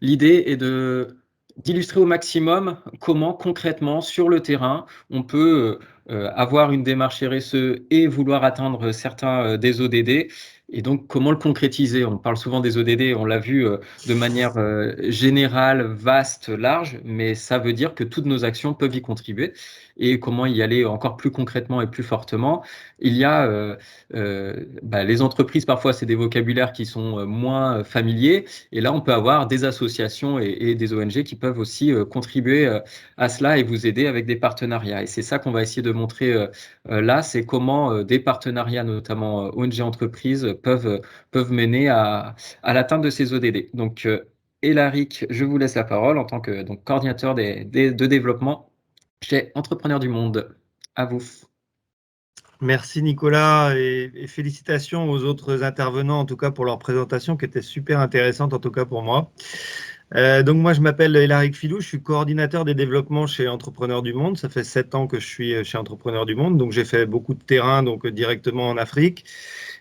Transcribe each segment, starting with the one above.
L'idée est d'illustrer au maximum comment concrètement sur le terrain, on peut, avoir une démarche RSE et vouloir atteindre certains, des ODD et donc comment le concrétiser? On parle souvent des ODD, on l'a vu, de manière, générale, vaste, large, mais ça veut dire que toutes nos actions peuvent y contribuer et comment y aller encore plus concrètement et plus fortement? Il y a, les entreprises parfois c'est des vocabulaires qui sont, moins, familiers et là on peut avoir des associations et des ONG qui peuvent aussi, contribuer, à cela et vous aider avec des partenariats et c'est ça qu'on va essayer de montrer, là, c'est comment, des partenariats notamment, ONG entreprises peuvent mener à l'atteinte de ces ODD. Donc, Élaric, je vous laisse la parole en tant que donc coordinateur de développement chez Entrepreneurs du Monde. À vous. Merci Nicolas et félicitations aux autres intervenants en tout cas pour leur présentation qui était super intéressante en tout cas pour moi. Donc moi je m'appelle Élaric Filou, je suis coordinateur des développements chez Entrepreneurs du Monde. Ça fait 7 ans que je suis chez Entrepreneurs du Monde, donc j'ai fait beaucoup de terrain donc directement en Afrique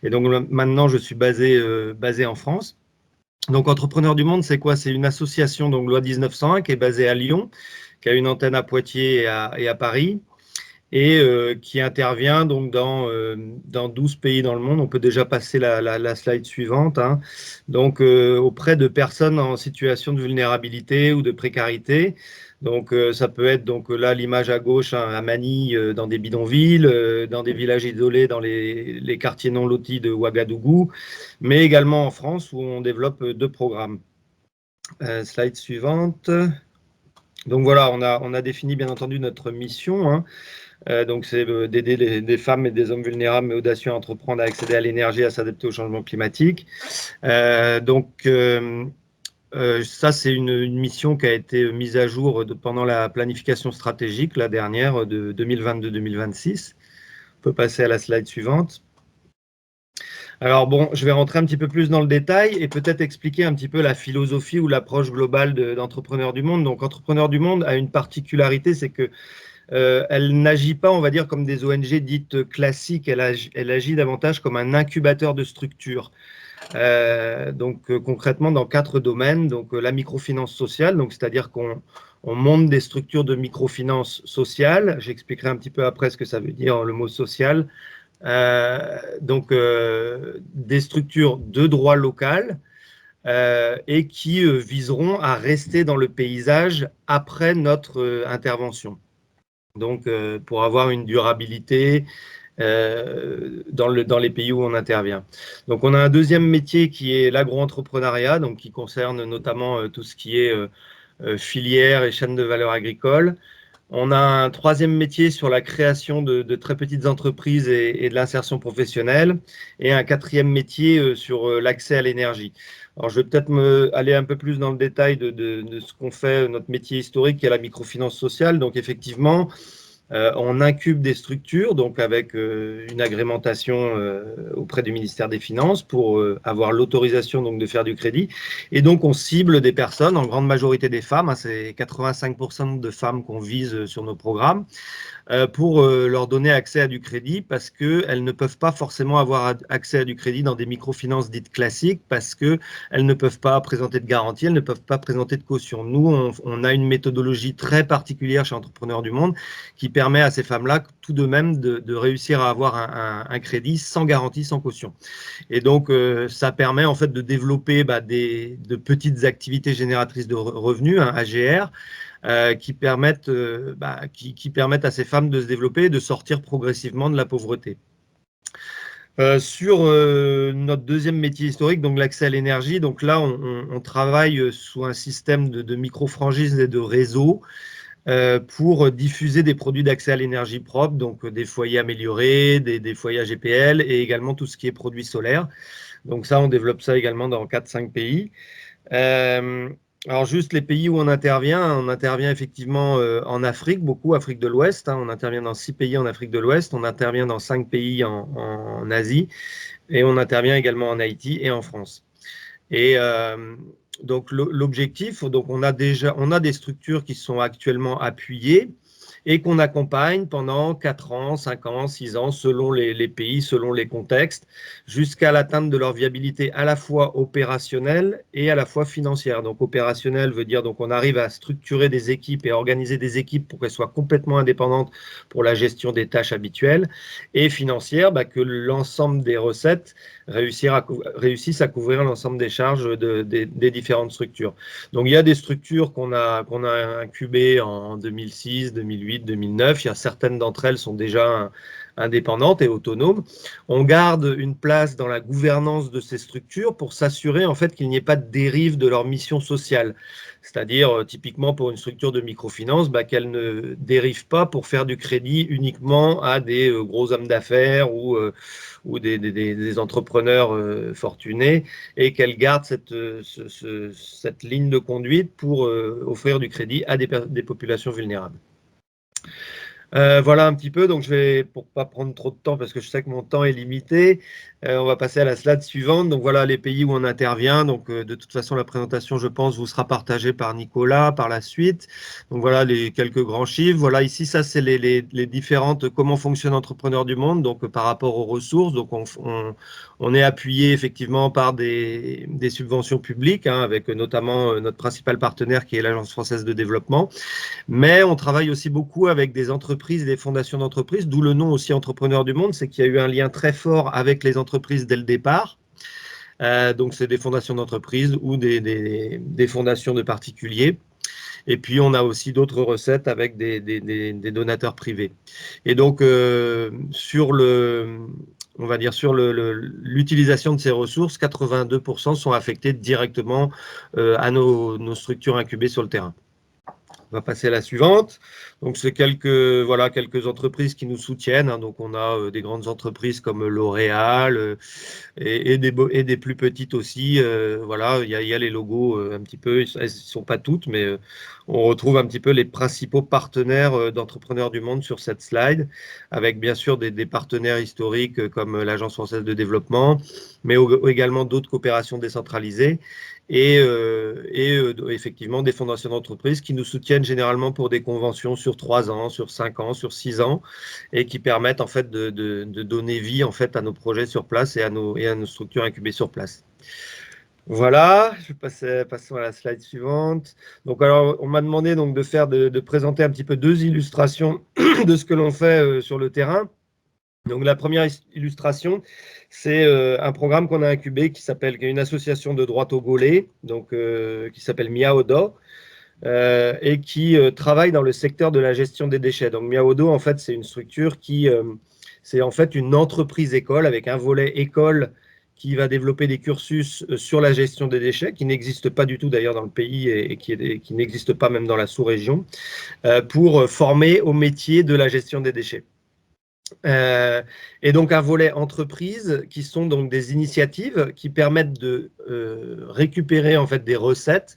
et donc maintenant je suis basé en France. Donc Entrepreneurs du Monde c'est quoi? C'est une association donc loi 1901 qui est basée à Lyon, qui a une antenne à Poitiers et à Paris et qui intervient donc dans 12 pays dans le monde. On peut déjà passer la slide suivante, hein. Donc, auprès de personnes en situation de vulnérabilité ou de précarité. Donc, ça peut être donc là l'image à gauche, hein, à Manille, dans des bidonvilles, dans des villages isolés, dans les quartiers non lotis de Ouagadougou, mais également en France où on développe 2 programmes. Slide suivante. Donc voilà, on a défini bien entendu notre mission, hein. Donc, c'est d'aider des femmes et des hommes vulnérables mais audacieux à entreprendre à accéder à l'énergie et à s'adapter au changement climatique. Ça, c'est une mission qui a été mise à jour pendant la planification stratégique, la dernière, de 2022-2026. On peut passer à la slide suivante. Alors bon, je vais rentrer un petit peu plus dans le détail et peut-être expliquer un petit peu la philosophie ou l'approche globale d'Entrepreneurs du Monde. Donc, Entrepreneurs du Monde a une particularité, c'est que elle n'agit pas, on va dire, comme des ONG dites classiques, elle agit davantage comme un incubateur de structures. Concrètement, dans 4 domaines, donc la microfinance sociale, donc c'est-à-dire qu'on monte des structures de microfinance sociale. J'expliquerai un petit peu après ce que ça veut dire le mot social. Des structures de droit local et qui viseront à rester dans le paysage après notre intervention. Donc, pour avoir une durabilité dans les pays où on intervient. Donc, on a un deuxième métier qui est l'agro-entrepreneuriat, donc qui concerne notamment tout ce qui est filière et chaîne de valeur agricole. On a un troisième métier sur la création de très petites entreprises et de l'insertion professionnelle, et un quatrième métier sur l'accès à l'énergie. Alors, je vais peut-être aller un peu plus dans le détail de ce qu'on fait, notre métier historique, qui est la microfinance sociale. Donc, effectivement, on incube des structures, donc avec une agrémentation auprès du ministère des Finances pour avoir l'autorisation donc de faire du crédit. Et donc, on cible des personnes, en grande majorité des femmes, hein, c'est 85% de femmes qu'on vise sur nos programmes, pour leur donner accès à du crédit parce qu'elles ne peuvent pas forcément avoir accès à du crédit dans des microfinances dites classiques parce qu'elles ne peuvent pas présenter de garantie, elles ne peuvent pas présenter de caution. Nous, on a une méthodologie très particulière chez Entrepreneurs du Monde qui permet à ces femmes-là tout de même de réussir à avoir un crédit sans garantie, sans caution. Et donc, ça permet en fait de développer de petites activités génératrices de revenus, hein, AGR, qui permettent à ces femmes de se développer et de sortir progressivement de la pauvreté. Sur notre deuxième métier historique, donc l'accès à l'énergie, donc là, on travaille sous un système de micro-franchises et de réseaux pour diffuser des produits d'accès à l'énergie propre, donc des foyers améliorés, des foyers AGPL et également tout ce qui est produits solaires. Donc ça, on développe ça également dans 4-5 pays. Alors juste les pays où on intervient effectivement en Afrique, beaucoup, Afrique de l'Ouest, hein, on intervient dans 6 pays en Afrique de l'Ouest, on intervient dans 5 pays en Asie, et on intervient également en Haïti et en France. Et donc l'objectif, donc on a des structures qui sont actuellement appuyées, et qu'on accompagne pendant 4 ans, 5 ans, 6 ans, selon les pays, selon les contextes, jusqu'à l'atteinte de leur viabilité à la fois opérationnelle et à la fois financière. Donc opérationnelle veut dire donc on arrive à structurer des équipes et à organiser des équipes pour qu'elles soient complètement indépendantes pour la gestion des tâches habituelles, et financière, que l'ensemble des recettes réussissent à couvrir l'ensemble des charges des différentes structures. Donc il y a des structures qu'on a incubées en 2006, 2008, 2009. Il y a certaines d'entre elles sont déjà indépendantes et autonomes. On garde une place dans la gouvernance de ces structures pour s'assurer en fait qu'il n'y ait pas de dérive de leur mission sociale. C'est-à-dire, typiquement pour une structure de microfinance, qu'elle ne dérive pas pour faire du crédit uniquement à des gros hommes d'affaires ou des entrepreneurs fortunés, et qu'elle garde cette ligne de conduite pour offrir du crédit à des populations vulnérables. Voilà un petit peu, donc pour ne pas prendre trop de temps, parce que je sais que mon temps est limité, on va passer à la slide suivante. Donc voilà les pays où on intervient. Donc de toute façon, la présentation, je pense, vous sera partagée par Nicolas par la suite. Donc voilà les quelques grands chiffres. Voilà ici, ça c'est les différentes, comment fonctionne Entrepreneurs du Monde, donc par rapport aux ressources. Donc on est appuyé effectivement par des subventions publiques, avec notamment notre principal partenaire qui est l'Agence française de développement. Mais on travaille aussi beaucoup avec des entreprises et des fondations d'entreprises, d'où le nom aussi Entrepreneurs du Monde, c'est qu'il y a eu un lien très fort avec les entreprises dès le départ. Donc c'est des fondations d'entreprises ou des fondations de particuliers. Et puis on a aussi d'autres recettes avec des donateurs privés. Et donc sur l'utilisation de ces ressources, 82% sont affectés directement à nos structures incubées sur le terrain. On va passer à la suivante. Donc, c'est quelques entreprises qui nous soutiennent. Donc, on a des grandes entreprises comme L'Oréal et des plus petites aussi. Voilà, il y a les logos un petit peu. Elles ne sont pas toutes, mais on retrouve un petit peu les principaux partenaires d'Entrepreneurs du Monde sur cette slide, avec bien sûr des partenaires historiques comme l'Agence française de développement, mais également d'autres coopérations décentralisées. Et effectivement des fondations d'entreprises qui nous soutiennent généralement pour des conventions sur 3 ans, sur 5 ans, sur 6 ans, et qui permettent en fait de donner vie en fait à nos projets sur place et à nos structures incubées sur place. Voilà, je passons à la slide suivante. Donc alors on m'a demandé donc de présenter un petit peu 2 illustrations de ce que l'on fait sur le terrain. Donc la première illustration, c'est un programme qu'on a incubé qui est une association de droit togolais, donc qui s'appelle Miaodo, et qui travaille dans le secteur de la gestion des déchets. Donc Miaodo, en fait, c'est une structure c'est en fait une entreprise école avec un volet école qui va développer des cursus sur la gestion des déchets, qui n'existe pas du tout d'ailleurs dans le pays et qui n'existe pas même dans la sous-région, pour former au métier de la gestion des déchets. Et donc un volet entreprise qui sont donc des initiatives qui permettent de récupérer en fait des recettes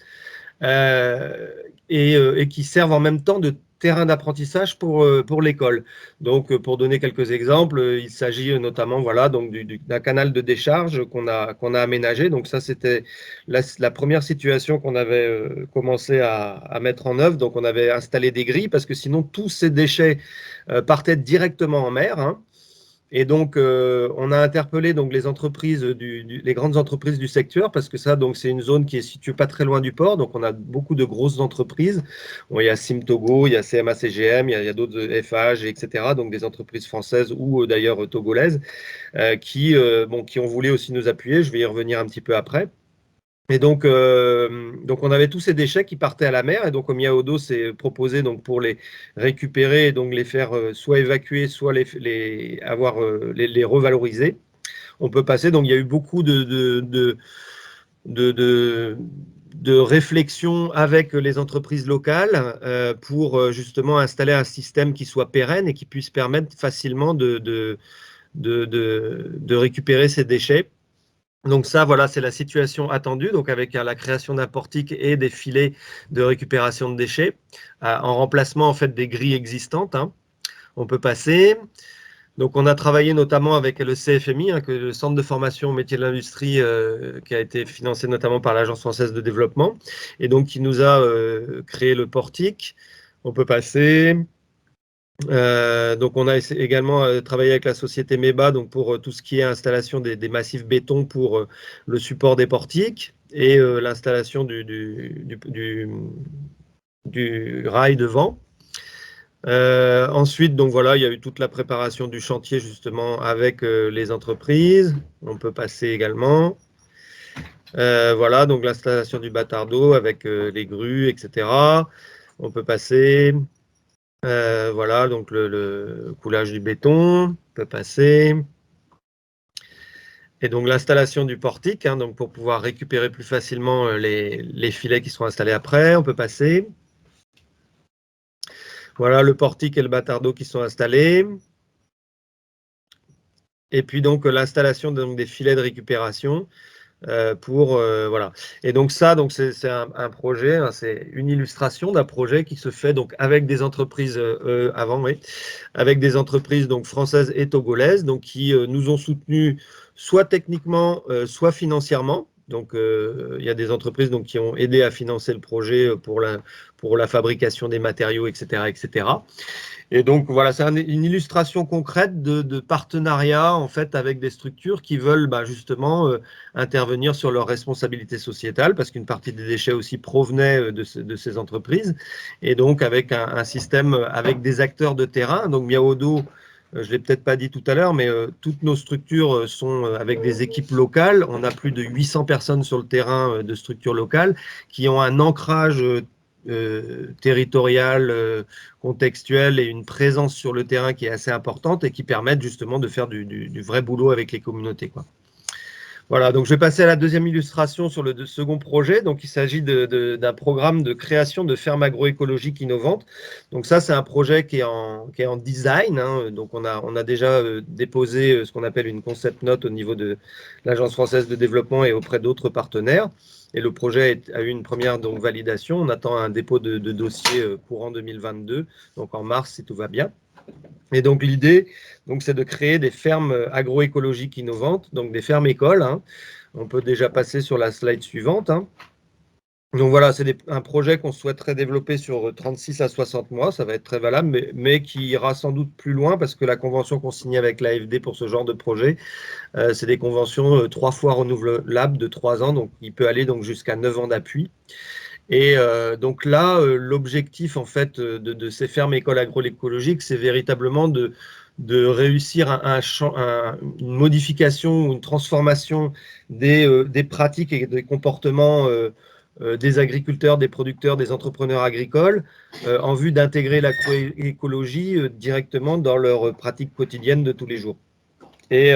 et qui servent en même temps de terrain d'apprentissage pour l'école. Donc pour donner quelques exemples, il s'agit notamment donc d'un canal de décharge qu'on a aménagé. Donc ça c'était la première situation qu'on avait commencé à mettre en œuvre. Donc on avait installé des grilles parce que sinon tous ces déchets partaient directement en mer. Et donc, on a interpellé donc, les entreprises, les grandes entreprises du secteur, parce que ça, donc, c'est une zone qui est située pas très loin du port. Donc, on a beaucoup de grosses entreprises. Bon, il y a Simtogo, il y a CMA-CGM, il y a d'autres FH, etc. Donc, des entreprises françaises ou d'ailleurs togolaises qui ont voulu aussi nous appuyer. Je vais y revenir un petit peu après. Et donc on avait tous ces déchets qui partaient à la mer, et donc au Miaodo, c'est proposé donc pour les récupérer et donc les faire soit évacuer, soit les revaloriser. On peut passer, donc il y a eu beaucoup de réflexion avec les entreprises locales pour justement installer un système qui soit pérenne et qui puisse permettre facilement de récupérer ces déchets. Donc ça, voilà, c'est la situation attendue, donc avec la création d'un portique et des filets de récupération de déchets, en remplacement en fait des grilles existantes. On peut passer. Donc on a travaillé notamment avec le CFMI, le Centre de formation au métier de l'industrie, qui a été financé notamment par l'Agence française de développement, et donc qui nous a créé le portique. On peut passer. Donc, on a également travaillé avec la société MEBA donc pour tout ce qui est installation des massifs béton pour le support des portiques et l'installation du rail devant. Ensuite, donc voilà, il y a eu toute la préparation du chantier justement avec les entreprises. On peut passer également. Voilà, donc l'installation du bâtard d'eau avec les grues, etc. On peut passer. Voilà, donc le coulage du béton, on peut passer. Et donc l'installation du portique, hein, donc pour pouvoir récupérer plus facilement les filets qui seront installés après, on peut passer. Voilà le portique et le bâtard d'eau qui sont installés. Et puis donc l'installation des filets de récupération voilà. Et donc ça, donc c'est un projet, hein, c'est une illustration d'un projet qui se fait donc avec des entreprises avec des entreprises donc françaises et togolaises, donc qui nous ont soutenus soit techniquement, soit financièrement. Donc il y a des entreprises donc qui ont aidé à financer le projet pour la fabrication des matériaux, etc., etc. Et donc voilà, c'est une illustration concrète de partenariat en fait avec des structures qui veulent justement intervenir sur leur responsabilité sociétale, parce qu'une partie des déchets aussi provenaient de ces entreprises, et donc avec un système avec des acteurs de terrain. Donc Miaodo, je ne l'ai peut-être pas dit tout à l'heure, mais toutes nos structures sont avec des équipes locales. On a plus de 800 personnes sur le terrain de structures locales qui ont un ancrage territorial, contextuel et une présence sur le terrain qui est assez importante et qui permettent justement de faire du vrai boulot avec les communautés, quoi. Voilà, donc je vais passer à la deuxième illustration sur le second projet. Donc il s'agit d'un programme de création de fermes agroécologiques innovantes. Donc ça, c'est un projet qui est en design, hein. Donc on a déjà déposé ce qu'on appelle une concept note au niveau de l'Agence française de développement et auprès d'autres partenaires. Et le projet a eu une première donc, validation. On attend un dépôt de dossier courant 2022, donc en mars si tout va bien. Et donc l'idée, c'est de créer des fermes agroécologiques innovantes, donc des fermes écoles, hein. On peut déjà passer sur la slide suivante, hein. Donc voilà, c'est un projet qu'on souhaiterait développer sur 36 à 60 mois, ça va être très valable, mais qui ira sans doute plus loin parce que la convention qu'on signe avec l'AFD pour ce genre de projet, c'est des conventions 3 fois renouvelables de 3 ans, donc il peut aller donc jusqu'à 9 ans d'appui. Et donc là, l'objectif en fait de ces fermes écoles agroécologiques, c'est véritablement de réussir une modification ou une transformation des pratiques et des comportements des agriculteurs, des producteurs, des entrepreneurs agricoles en vue d'intégrer l'agroécologie directement dans leurs pratiques quotidiennes de tous les jours. Et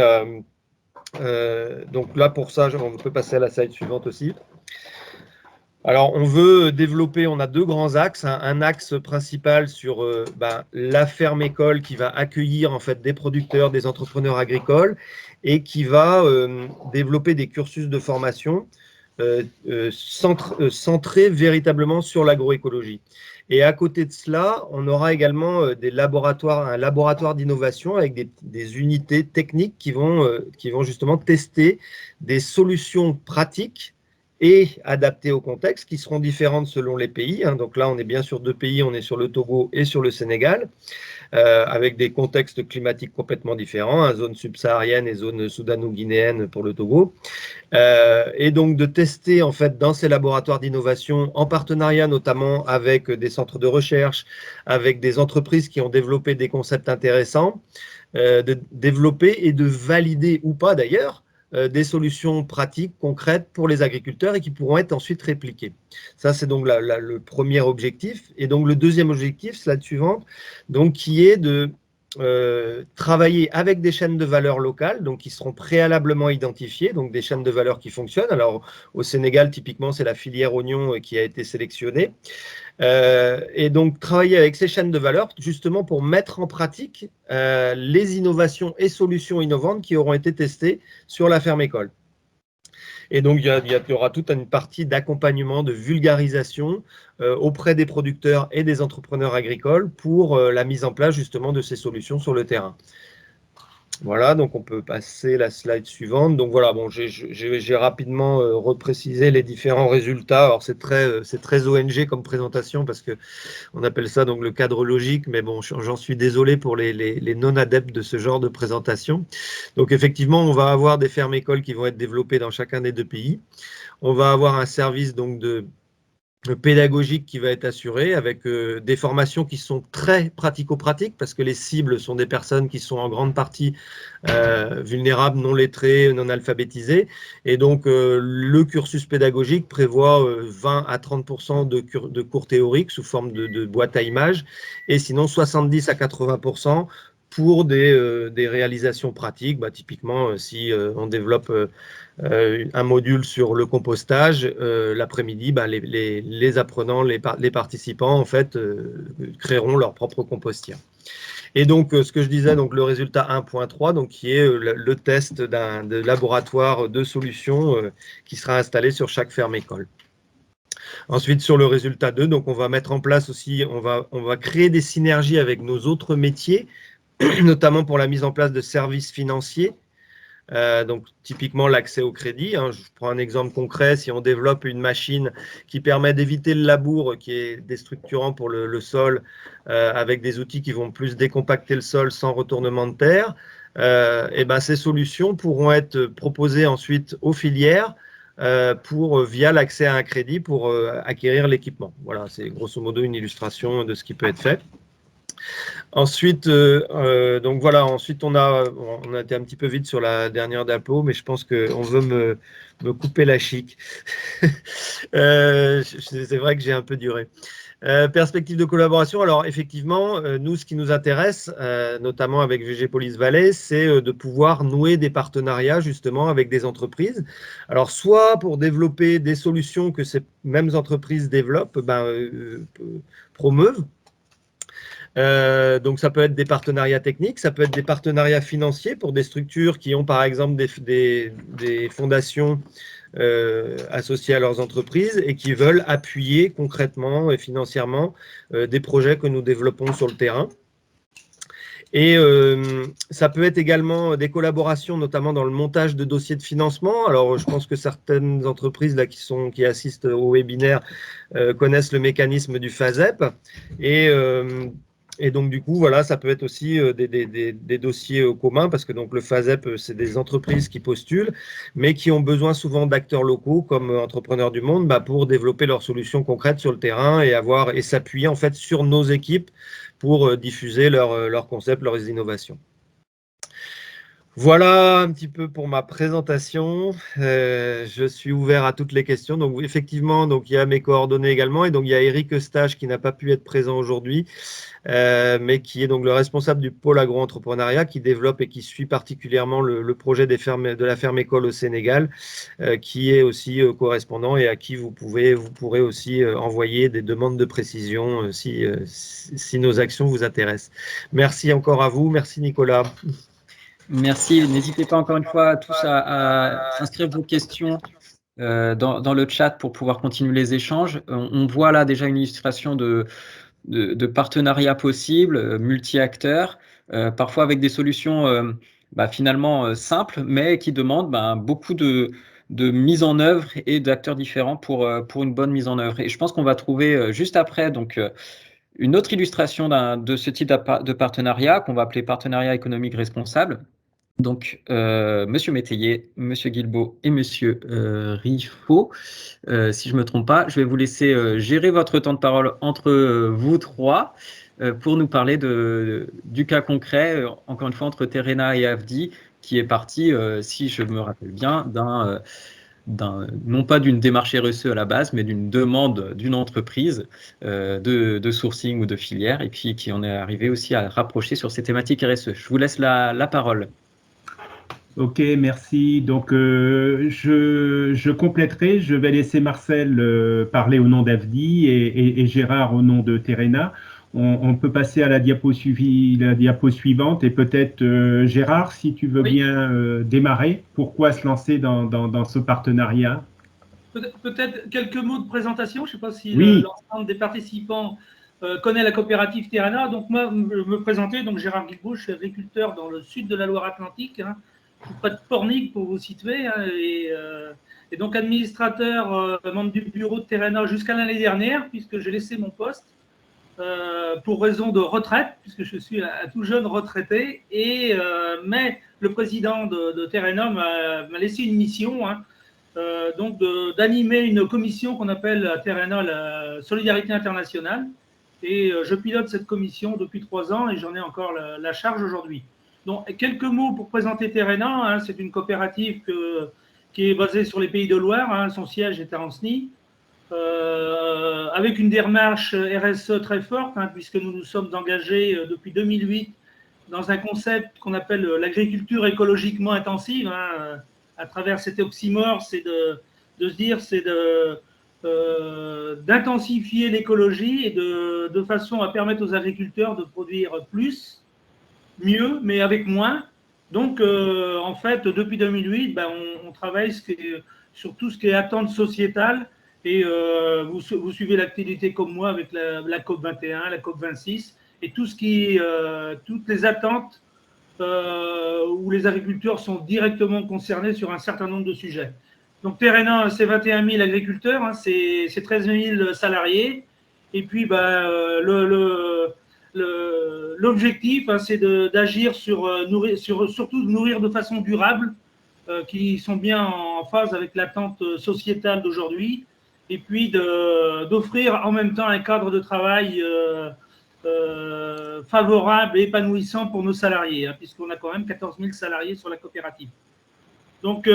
donc là, pour ça, on peut passer à la slide suivante aussi. Alors, on veut développer, on a 2 grands axes. Un axe principal sur la ferme école qui va accueillir en fait des producteurs, des entrepreneurs agricoles et qui va développer des cursus de formation centrés véritablement sur l'agroécologie. Et à côté de cela, on aura également un laboratoire d'innovation avec des unités techniques qui vont justement tester des solutions pratiques et adaptées au contexte, qui seront différentes selon les pays, hein. Donc là, on est bien sur 2 pays, on est sur le Togo et sur le Sénégal, avec des contextes climatiques complètement différents, hein, zone subsaharienne et zone soudano-guinéenne pour le Togo. Et donc de tester en fait dans ces laboratoires d'innovation, en partenariat notamment avec des centres de recherche, avec des entreprises qui ont développé des concepts intéressants, de développer et de valider ou pas d'ailleurs, des solutions pratiques, concrètes pour les agriculteurs et qui pourront être ensuite répliquées. Ça, c'est donc le premier objectif. Et donc, le deuxième objectif, slide suivante, donc, qui est de travailler avec des chaînes de valeur locales, donc qui seront préalablement identifiées, donc des chaînes de valeur qui fonctionnent. Alors, au Sénégal, typiquement, c'est la filière oignon qui a été sélectionnée. Et donc, travailler avec ces chaînes de valeur, justement pour mettre en pratique les innovations et solutions innovantes qui auront été testées sur la ferme école. Et donc, il y aura toute une partie d'accompagnement, de vulgarisation auprès des producteurs et des entrepreneurs agricoles pour la mise en place justement de ces solutions sur le terrain. Voilà, donc on peut passer la slide suivante. Donc voilà, bon, j'ai rapidement reprécisé les différents résultats. Alors c'est très ONG comme présentation parce que on appelle ça donc le cadre logique, mais bon, j'en suis désolé pour les non-adeptes de ce genre de présentation. Donc effectivement, on va avoir des fermes-écoles qui vont être développées dans chacun des deux pays. On va avoir un service donc de pédagogique qui va être assuré avec des formations qui sont très pratico-pratiques parce que les cibles sont des personnes qui sont en grande partie vulnérables, non lettrées, non alphabétisées. Et donc, le cursus pédagogique prévoit 20 à 30% de cours théoriques sous forme de boîte à images et sinon 70 à 80% pour des réalisations pratiques. Bah, typiquement, si on développe un module sur le compostage, l'après-midi, bah, les apprenants, les participants, en fait, créeront leur propre compostière. Et donc, ce que je disais, donc le résultat 1.3, donc qui est le test de laboratoire de solutions qui sera installé sur chaque ferme-école. Ensuite, sur le résultat 2, donc on va mettre en place aussi, on va créer des synergies avec nos autres métiers, notamment pour la mise en place de services financiers. Donc, typiquement, l'accès au crédit. Hein. Je prends un exemple concret. Si on développe une machine qui permet d'éviter le labour, qui est déstructurant pour le sol, avec des outils qui vont plus décompacter le sol sans retournement de terre, et ben, ces solutions pourront être proposées ensuite aux filières via l'accès à un crédit pour acquérir l'équipement. Voilà, c'est grosso modo une illustration de ce qui peut être fait. Ensuite, donc voilà, ensuite on a été un petit peu vite sur la dernière diapo, mais je pense qu'on veut me couper la chic. C'est vrai que j'ai un peu duré. Perspective de collaboration, alors effectivement, nous, ce qui nous intéresse, notamment avec VG Police Valley, c'est de pouvoir nouer des partenariats justement avec des entreprises. Alors, soit pour développer des solutions que ces mêmes entreprises développent, promeuvent. Donc, ça peut être des partenariats techniques, ça peut être des partenariats financiers pour des structures qui ont, par exemple, des fondations associées à leurs entreprises et qui veulent appuyer concrètement et financièrement des projets que nous développons sur le terrain. Et ça peut être également des collaborations, notamment dans le montage de dossiers de financement. Alors, je pense que certaines entreprises là, qui assistent au webinaire connaissent le mécanisme du FASEP. Et donc, du coup, voilà, ça peut être aussi des dossiers communs, parce que donc, le FASEP, c'est des entreprises qui postulent, mais qui ont besoin souvent d'acteurs locaux, comme Entrepreneurs du Monde, pour développer leurs solutions concrètes sur le terrain et s'appuyer en fait sur nos équipes pour diffuser leurs concepts, leurs innovations. Voilà un petit peu pour ma présentation. Je suis ouvert à toutes les questions. Donc effectivement, donc il y a mes coordonnées également, et donc il y a Eric Eustache qui n'a pas pu être présent aujourd'hui, mais qui est donc le responsable du pôle agro-entrepreneuriat, qui développe et qui suit particulièrement le projet de la ferme école au Sénégal, qui est aussi correspondant et à qui vous pourrez aussi envoyer des demandes de précision si nos actions vous intéressent. Merci encore à vous. Merci Nicolas. Merci. N'hésitez pas encore une fois tous à inscrire vos questions dans le chat pour pouvoir continuer les échanges. On voit là déjà une illustration de partenariats possibles, multi-acteurs, parfois avec des solutions finalement simples, mais qui demandent beaucoup de mise en œuvre et d'acteurs différents pour une bonne mise en œuvre. Et je pense qu'on va trouver juste après donc une autre illustration de ce type de partenariat qu'on va appeler partenariat économique responsable. Donc, Monsieur Métayer, Monsieur Guilbault et Monsieur Riffaut, si je ne me trompe pas, je vais vous laisser gérer votre temps de parole entre vous trois pour nous parler du cas concret, encore une fois, entre Terena et AFDI, qui est parti, si je me rappelle bien, non pas d'une démarche RSE à la base, mais d'une demande d'une entreprise de sourcing ou de filière, et puis qui en est arrivé aussi à rapprocher sur ces thématiques RSE. Je vous laisse la parole. Ok, merci. Donc, je compléterai. Je vais laisser Marcel parler au nom d'AFDI et Gérard au nom de Terena. On peut passer à la diapo suivante et peut-être, Gérard, si tu veux bien démarrer, pourquoi se lancer dans ce partenariat? Peut-être quelques mots de présentation. Je ne sais pas si oui. l'ensemble des participants connaît la coopérative Terrena. Donc moi, je me présenter, donc Gérard Guilbault, je suis agriculteur dans le sud de la Loire-Atlantique, hein, près de Pornic pour vous situer, hein, et donc administrateur, membre du bureau de Terrena jusqu'à l'année dernière, puisque j'ai laissé mon poste pour raison de retraite, puisque je suis un tout jeune retraité, mais le président de Terrena m'a laissé une mission, hein, donc d'animer une commission qu'on appelle à Terrena la Solidarité Internationale. Et je pilote cette commission depuis 3 ans et j'en ai encore la charge aujourd'hui. Donc, quelques mots pour présenter Terrena. Hein, c'est une coopérative qui est basée sur les Pays de Loire. Hein, son siège est à Ancenis, avec une démarche RSE très forte, hein, puisque nous nous sommes engagés depuis 2008 dans un concept qu'on appelle l'agriculture écologiquement intensive. Hein, à travers cet oxymore, c'est de se dire, c'est d'intensifier l'écologie et de façon à permettre aux agriculteurs de produire plus, mieux, mais avec moins. Donc, en fait, depuis 2008, ben, on travaille sur tout ce qui est attente sociétale. Et vous suivez l'activité comme moi avec la COP 21, la COP 26, et toutes les attentes où les agriculteurs sont directement concernés sur un certain nombre de sujets. Donc Terrena, c'est 21 000 agriculteurs, hein, c'est 13 000 salariés. Et puis, ben, l'objectif, hein, c'est d'agir surtout de nourrir de façon durable, qui sont bien en phase avec l'attente sociétale d'aujourd'hui. Et puis d'offrir en même temps un cadre de travail favorable et épanouissant pour nos salariés, hein, puisqu'on a quand même 14 000 salariés sur la coopérative. Donc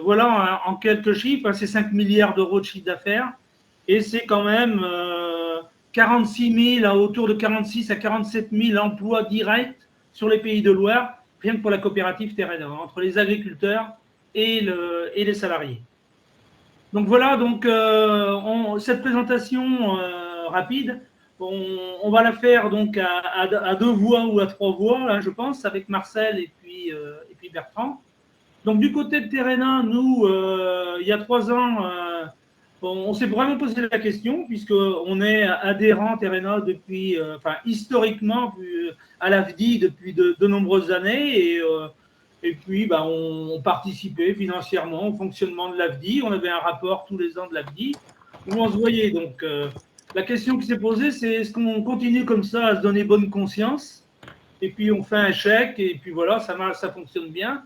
voilà, en quelques chiffres, hein, c'est 5 milliards d'euros de chiffre d'affaires et c'est quand même 46 000, autour de 46 à 47 000 emplois directs sur les Pays de Loire, rien que pour la coopérative Terrena, entre les agriculteurs et les salariés. Donc voilà, donc cette présentation rapide, on va la faire donc à 2 voix ou à 3 voix, là, je pense, avec Marcel et puis Bertrand. Donc du côté de Terrena, nous, il y a 3 ans, on s'est vraiment posé la question, puisqu'on est adhérent Terrena depuis, historiquement, à l'AFDI depuis de nombreuses années, et puis, bah, on participait financièrement au fonctionnement de l'AFDI. On avait un rapport tous les ans de l'AFDI où on se voyait. Donc, la question qui s'est posée, c'est est-ce qu'on continue comme ça à se donner bonne conscience et puis on fait un chèque et puis voilà, ça marche, ça fonctionne bien,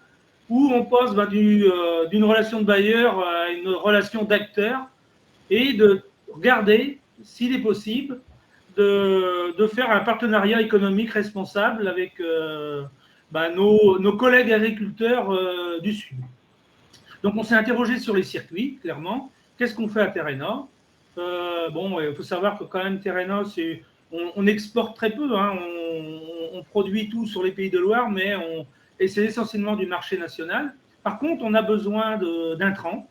ou on passe d'une relation de bailleur à une relation d'acteur et de regarder, s'il est possible, de faire un partenariat économique responsable avec nos collègues agriculteurs du Sud. Donc, on s'est interrogé sur les circuits, clairement. Qu'est-ce qu'on fait à Terrena? Il faut savoir que quand même, Terrena, on exporte très peu. Hein. On produit tout sur les Pays de Loire, et c'est essentiellement du marché national. Par contre, on a besoin d'intrants,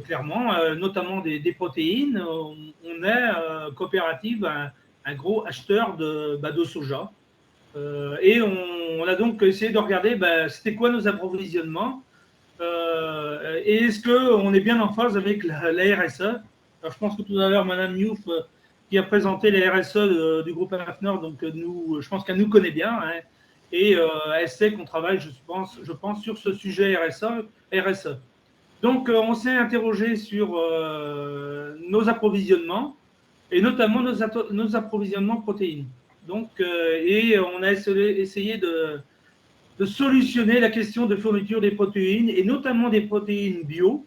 clairement, notamment des protéines. On est coopérative, un gros acheteur de soja. Et on a donc essayé de regarder c'était quoi nos approvisionnements et est-ce qu'on est bien en phase avec la RSE. Alors, je pense que tout à l'heure, Mme Niouf, qui a présenté la RSE du groupe AFNOR, donc je pense qu'elle nous connaît bien, hein, et elle sait qu'on travaille, je pense, sur ce sujet RSE. Donc, on s'est interrogé sur nos approvisionnements, et notamment nos approvisionnements protéines. Donc, et on a essayé de solutionner la question de fourniture des protéines, et notamment des protéines bio,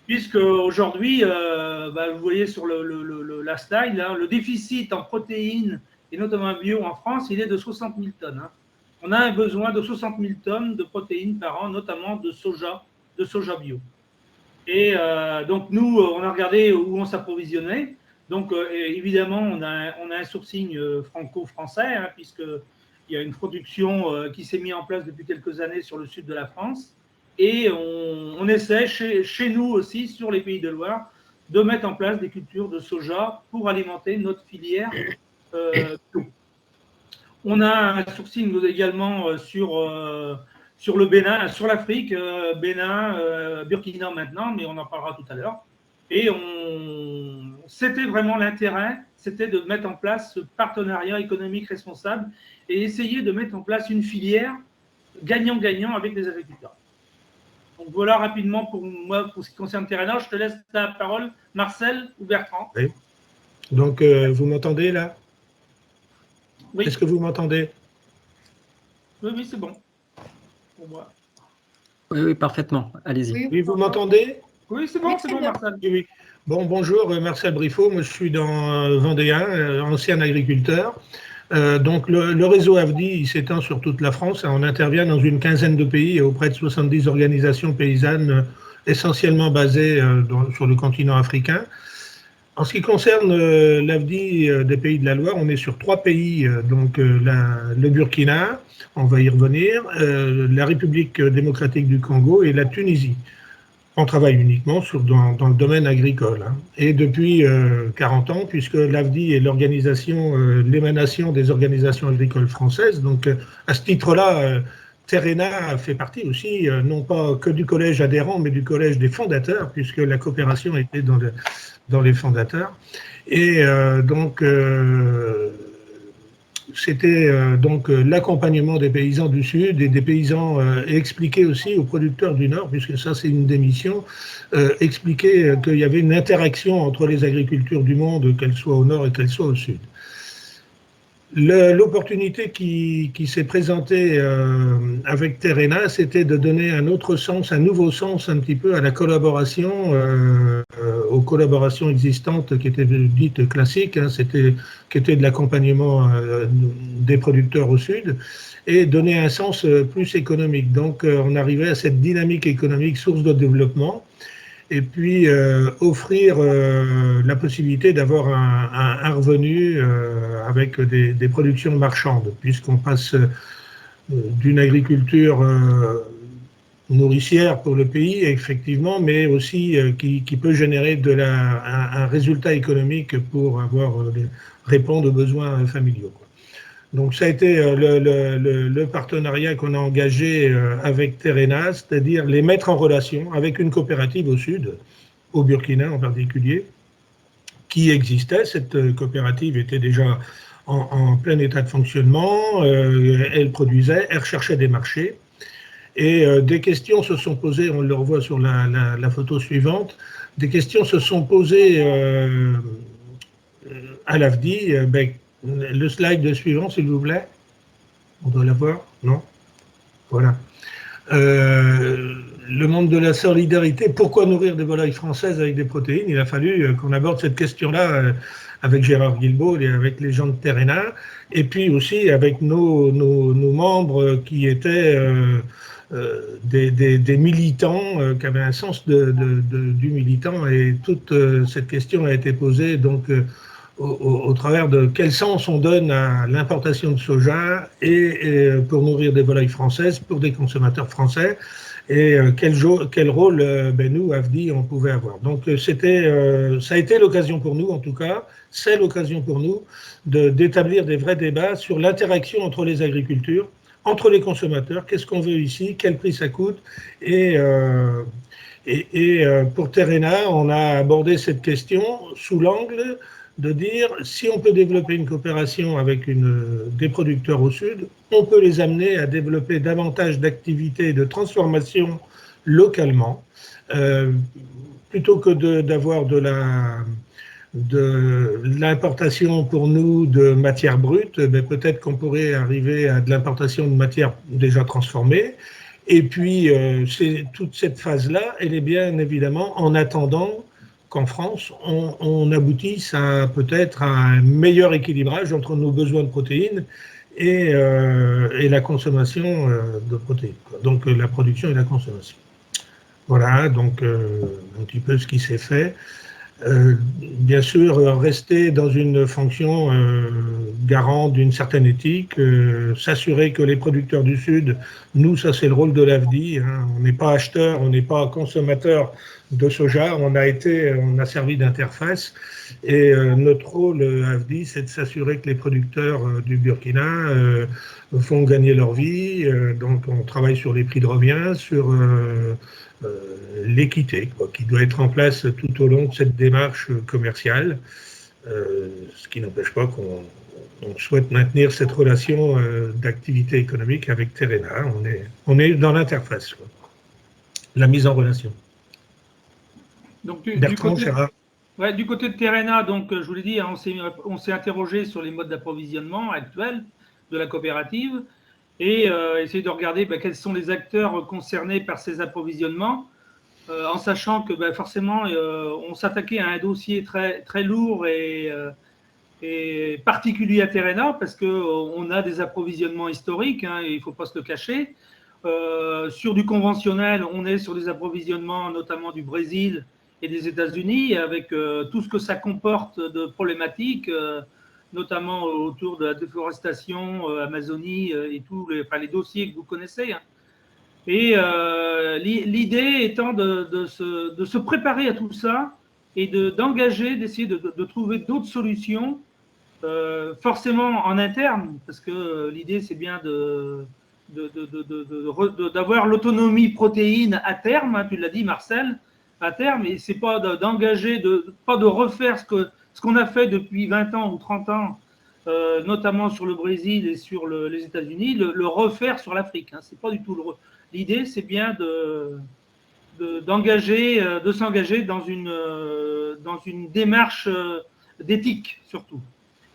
puisque aujourd'hui, vous voyez sur la slide, là, le déficit en protéines, et notamment bio en France, il est de 60 000 tonnes. Hein. On a un besoin de 60 000 tonnes de protéines par an, notamment de soja bio. Et donc, nous, on a regardé où on s'approvisionnait. Donc, évidemment, on a un sourcing franco-français, hein, puisqu'il y a une production qui s'est mise en place depuis quelques années sur le sud de la France. Et on essaie, chez nous aussi, sur les Pays de Loire, de mettre en place des cultures de soja pour alimenter notre filière. On a un sourcing également sur le Bénin, sur l'Afrique, Bénin, Burkina maintenant, mais on en parlera tout à l'heure. Et c'était vraiment l'intérêt, c'était de mettre en place ce partenariat économique responsable et essayer de mettre en place une filière gagnant-gagnant avec les agriculteurs. Donc voilà rapidement pour moi, pour ce qui concerne Terrena. Je te laisse la parole, Marcel ou Bertrand. Oui. Donc, vous m'entendez là? Oui. Est-ce que vous m'entendez? Oui, c'est bon. Pour moi. Oui, parfaitement. Allez-y. Oui, vous m'entendez? Oui, c'est bon, Marcel. Oui. Bon, bonjour, Marcel Briffaut. Moi, je suis dans Vendéen, ancien agriculteur. Donc, le réseau AFDI, il s'étend sur toute la France. On intervient dans une quinzaine de pays et auprès de 70 organisations paysannes, essentiellement basées sur le continent africain. En ce qui concerne l'AFDI des Pays de la Loire, on est sur 3 pays, donc le Burkina, on va y revenir, la République démocratique du Congo et la Tunisie. On travaille uniquement dans le domaine agricole. Hein. Et depuis 40 ans, puisque l'AFDI est l'émanation des organisations agricoles françaises, donc à ce titre-là, Terrena fait partie aussi, non pas que du collège adhérent, mais du collège des fondateurs, puisque la coopération était dans les fondateurs. Et donc, c'était donc l'accompagnement des paysans du Sud et des paysans expliquer aussi aux producteurs du Nord, puisque ça c'est une des missions, expliquer qu'il y avait une interaction entre les agricultures du monde, qu'elles soient au Nord et qu'elles soient au Sud. L'opportunité qui s'est présentée avec Terrena, c'était de donner un autre sens, un nouveau sens un petit peu à la collaboration, aux collaborations existantes qui étaient dites classiques, hein, qui étaient de l'accompagnement des producteurs au Sud, et donner un sens plus économique. Donc on arrivait à cette dynamique économique, source de développement, et puis offrir la possibilité d'avoir un revenu avec des productions marchandes, puisqu'on passe d'une agriculture nourricière pour le pays, effectivement, mais aussi qui peut générer un résultat économique pour répondre aux besoins familiaux. Donc ça a été le partenariat qu'on a engagé avec Terrena, c'est-à-dire les mettre en relation avec une coopérative au Sud, au Burkina en particulier, qui existait. Cette coopérative était déjà en plein état de fonctionnement, elle produisait, elle recherchait des marchés, et des questions se sont posées, on le revoit sur la photo suivante, des questions se sont posées à l'AFDI. Le slide suivant, s'il vous plaît. On doit l'avoir, non? Voilà. Le monde de la solidarité. Pourquoi nourrir des volailles françaises avec des protéines? Il a fallu qu'on aborde cette question-là avec Gérard Guilbault et avec les gens de Terrena, et puis aussi avec nos membres qui étaient des militants, qui avaient un sens du militant, et toute cette question a été posée donc au travers de quel sens on donne à l'importation de soja et pour nourrir des volailles françaises pour des consommateurs français, et quel rôle nous, AFDI, on pouvait avoir. Donc ça a été l'occasion pour nous, en tout cas, c'est l'occasion pour nous d'établir des vrais débats sur l'interaction entre les agricultures, entre les consommateurs, qu'est-ce qu'on veut ici, quel prix ça coûte, et pour Terrena, on a abordé cette question sous l'angle de dire, si on peut développer une coopération avec des producteurs au Sud, on peut les amener à développer davantage d'activités et de transformation localement, plutôt que d'avoir de l'importation pour nous de matières brutes, peut-être qu'on pourrait arriver à de l'importation de matières déjà transformées. Et puis, toute cette phase-là, elle est bien évidemment en attendant qu'en France, on aboutisse peut-être à un meilleur équilibrage entre nos besoins de protéines et la consommation de protéines. Donc la production et la consommation. Voilà, donc un petit peu ce qui s'est fait. Bien sûr, rester dans une fonction garante d'une certaine éthique, s'assurer que les producteurs du Sud, nous, ça c'est le rôle de l'AFDI, hein, on n'est pas acheteur, on n'est pas consommateur de soja, on a servi d'interface, et notre rôle AFDI, c'est de s'assurer que les producteurs du Burkina font gagner leur vie, donc on travaille sur les prix de revient, sur l'équité qui doit être en place tout au long de cette démarche commerciale. ce qui n'empêche pas qu'on souhaite maintenir cette relation d'activité économique avec Terrena. On est dans l'interface, la mise en relation. Donc, Bertrand, Gérard. Ouais, du côté de Terrena, donc je vous l'ai dit, hein, on s'est interrogé sur les modes d'approvisionnement actuels de la coopérative et essayer de regarder quels sont les acteurs concernés par ces approvisionnements, en sachant que forcément on s'attaquait à un dossier très, très lourd et particulier à Terrena parce qu'on a des approvisionnements historiques, hein, et il ne faut pas se le cacher. Sur du conventionnel, on est sur des approvisionnements notamment du Brésil et des États-Unis, avec tout ce que ça comporte de problématiques, notamment autour de la déforestation, Amazonie et tous les dossiers que vous connaissez. Hein. Et l'idée étant de se préparer à tout ça et d'engager, d'essayer de trouver d'autres solutions, forcément en interne, parce que l'idée c'est bien d'avoir l'autonomie protéine à terme, hein, tu l'as dit Marcel, à terme, et c'est pas d'engager, pas de refaire ce qu'on a fait depuis 20 ans ou 30 ans, notamment sur le Brésil et sur les États-Unis, le refaire sur l'Afrique. Hein. C'est pas du tout l'idée, c'est bien de s'engager dans une démarche d'éthique surtout.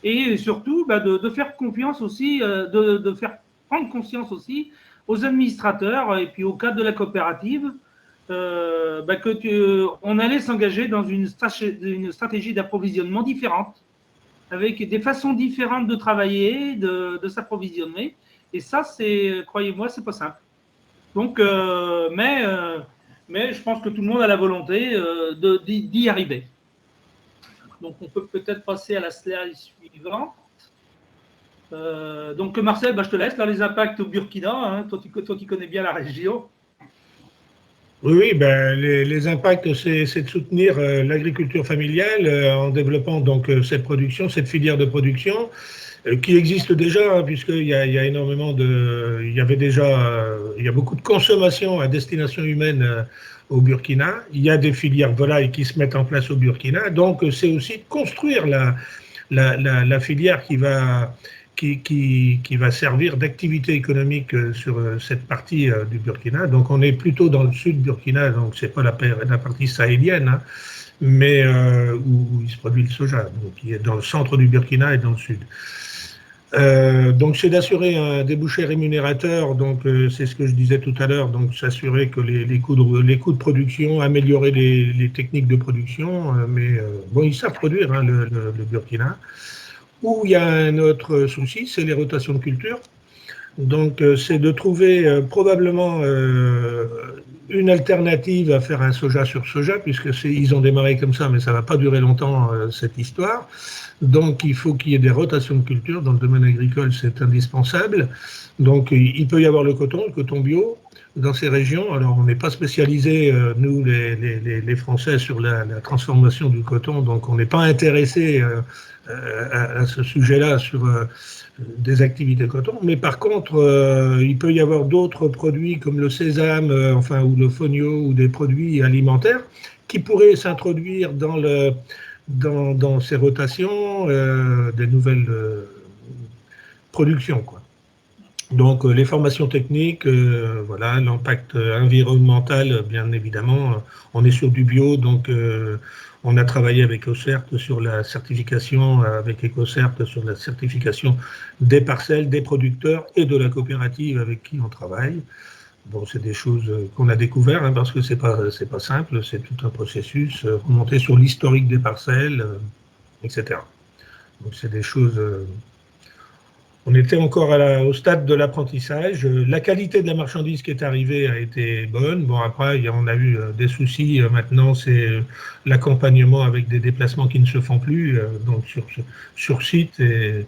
Et surtout, de faire confiance aussi, de faire prendre conscience aussi aux administrateurs et puis au cadre de la coopérative on allait s'engager dans une stratégie d'approvisionnement différente, avec des façons différentes de travailler, de s'approvisionner. Et ça, croyez-moi, c'est pas simple. Donc, mais je pense que tout le monde a la volonté d'y arriver. Donc, on peut peut-être passer à la slide suivante. Donc, Marcel, je te laisse. Là, les impacts au Burkina, hein, toi qui connais bien la région. Oui, les impacts, c'est de soutenir l'agriculture familiale en développant donc cette production, cette filière de production qui existe déjà, hein, puisqu'il y a énormément il y a beaucoup de consommation à destination humaine au Burkina. Il y a des filières volailles qui se mettent en place au Burkina, donc c'est aussi de construire la filière qui va servir d'activité économique sur cette partie du Burkina. Donc on est plutôt dans le sud du Burkina, donc c'est pas la partie sahélienne, hein, mais où il se produit le soja, donc qui est dans le centre du Burkina et dans le sud. Donc c'est d'assurer un débouché rémunérateur, donc c'est ce que je disais tout à l'heure, donc s'assurer que les coûts de production, améliorer les techniques de production, mais bon, ils savent produire, hein, le Burkina. Où il y a un autre souci, c'est les rotations de culture. Donc, c'est de trouver probablement une alternative à faire un soja sur soja, puisqu'ils ont démarré comme ça, mais ça ne va pas durer longtemps, cette histoire. Donc, il faut qu'il y ait des rotations de culture. Dans le domaine agricole, c'est indispensable. Donc, il peut y avoir le coton bio, dans ces régions. Alors, on n'est pas spécialisé, nous, les Français, sur la transformation du coton, donc on n'est pas intéressé à ce sujet-là sur des activités coton, mais par contre, il peut y avoir d'autres produits comme le sésame, ou le fonio, ou des produits alimentaires qui pourraient s'introduire dans ces rotations, des nouvelles productions, quoi. Donc les formations techniques, voilà, l'impact environnemental, bien évidemment, on est sur du bio, donc on a travaillé avec EcoCert sur la certification, avec EcoCert sur la certification des parcelles, des producteurs et de la coopérative avec qui on travaille. Bon, c'est des choses qu'on a découvert, hein, parce que c'est pas simple, c'est tout un processus, remonter sur l'historique des parcelles, etc. Donc c'est des choses. On était encore au stade de l'apprentissage. La qualité de la marchandise qui est arrivée a été bonne. Bon, après, on a eu des soucis. Maintenant, c'est l'accompagnement avec des déplacements qui ne se font plus, donc sur site. Et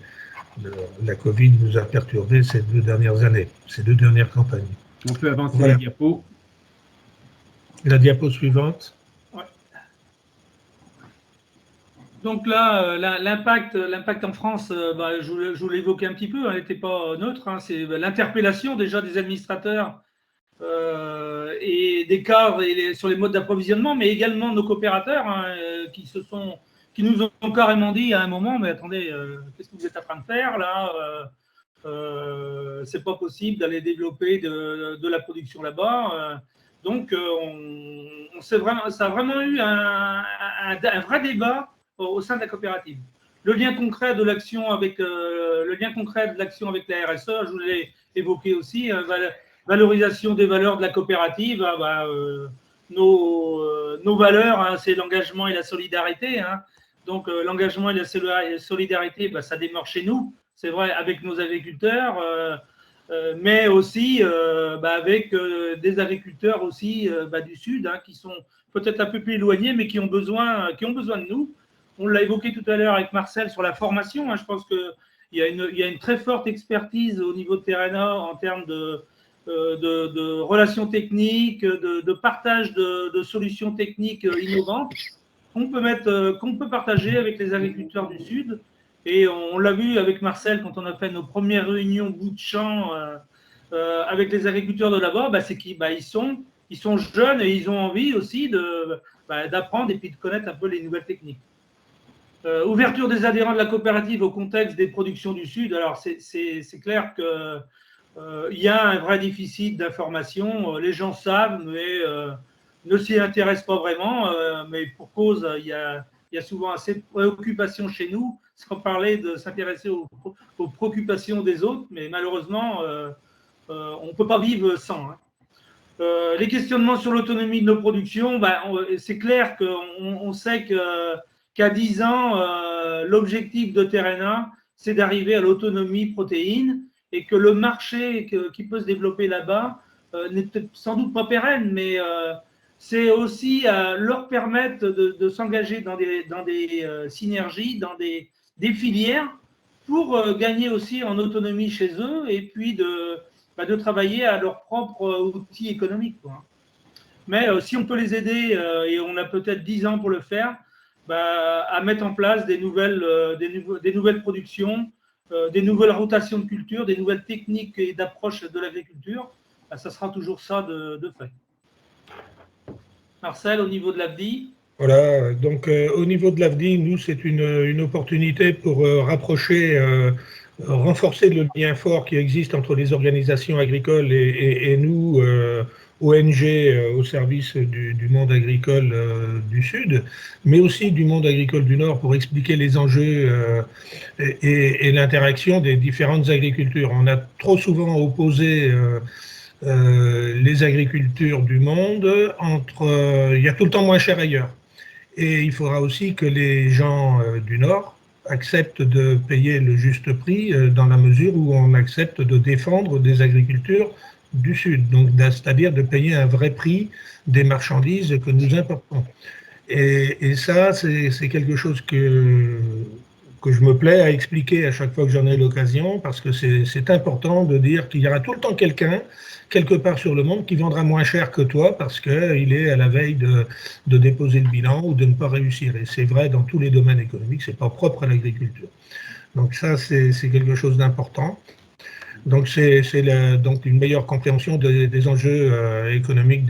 la Covid nous a perturbé ces 2 dernières années, ces 2 dernières campagnes. On peut avancer voilà. la diapo. La diapo suivante. Donc là, l'impact en France, je vous l'ai évoqué un petit peu, elle n'était pas neutre, hein, c'est l'interpellation déjà des administrateurs et des cadres sur les modes d'approvisionnement, mais également nos coopérateurs, hein, qui qui nous ont carrément dit à un moment, mais attendez, qu'est-ce que vous êtes en train de faire là c'est pas possible d'aller développer de la production là-bas. Donc, ça a vraiment eu un vrai débat au sein de la coopérative. Le lien concret de l'action avec la RSE, je vous l'ai évoqué aussi, valorisation des valeurs de la coopérative. Nos valeurs, hein, c'est l'engagement et la solidarité. Hein. Donc, l'engagement et la solidarité, ça démarre chez nous. C'est vrai, avec nos agriculteurs, mais aussi avec des agriculteurs aussi du Sud, hein, qui sont peut-être un peu plus éloignés, mais qui ont besoin de nous. On l'a évoqué tout à l'heure avec Marcel sur la formation. Hein, je pense qu'il y a une très forte expertise au niveau de Terrena en termes de relations techniques, de partage de solutions techniques innovantes qu'on peut partager avec les agriculteurs du Sud. Et on l'a vu avec Marcel quand on a fait nos premières réunions bout de champ avec les agriculteurs de là-bas, c'est qu'ils sont jeunes et ils ont envie aussi d'apprendre et puis de connaître un peu les nouvelles techniques. Ouverture des adhérents de la coopérative au contexte des productions du Sud. Alors c'est clair qu'il y a un vrai déficit d'information. Les gens savent, mais ne s'y intéressent pas vraiment. Mais pour cause, il y a souvent assez de préoccupations chez nous, sans parler de s'intéresser aux préoccupations des autres, mais malheureusement, on ne peut pas vivre sans. Hein. Les questionnements sur l'autonomie de nos productions, c'est clair qu'on sait qu'à 10 ans, l'objectif de Terrena, c'est d'arriver à l'autonomie protéine et que le marché qui peut se développer là-bas n'est peut-être sans doute pas pérenne, mais c'est aussi leur permettre de s'engager dans des synergies, dans des filières pour gagner aussi en autonomie chez eux et puis de travailler à leur propre outil économique. Quoi. Mais si on peut les aider, et on a peut-être 10 ans pour le faire, à mettre en place des nouvelles productions, des nouvelles rotations de culture, des nouvelles techniques et d'approche de l'agriculture, ça sera toujours ça de fait. Marcel, au niveau de l'AFDI? Voilà, donc au niveau de l'AFDI, nous, c'est une opportunité pour renforcer le lien fort qui existe entre les organisations agricoles et nous, ONG, au service du monde agricole du Sud, mais aussi du monde agricole du Nord pour expliquer les enjeux et l'interaction des différentes agricultures. On a trop souvent opposé les agricultures du monde il y a tout le temps moins cher ailleurs. Et il faudra aussi que les gens du Nord acceptent de payer le juste prix dans la mesure où on accepte de défendre des agricultures du Sud, donc c'est-à-dire de payer un vrai prix des marchandises que nous importons. Et ça, c'est quelque chose que je me plais à expliquer à chaque fois que j'en ai l'occasion, parce que c'est important de dire qu'il y aura tout le temps quelqu'un, quelque part sur le monde, qui vendra moins cher que toi parce qu'il est à la veille de déposer le bilan ou de ne pas réussir. Et c'est vrai dans tous les domaines économiques, c'est pas propre à l'agriculture. Donc ça, c'est quelque chose d'important. Donc c'est donc une meilleure compréhension des enjeux économiques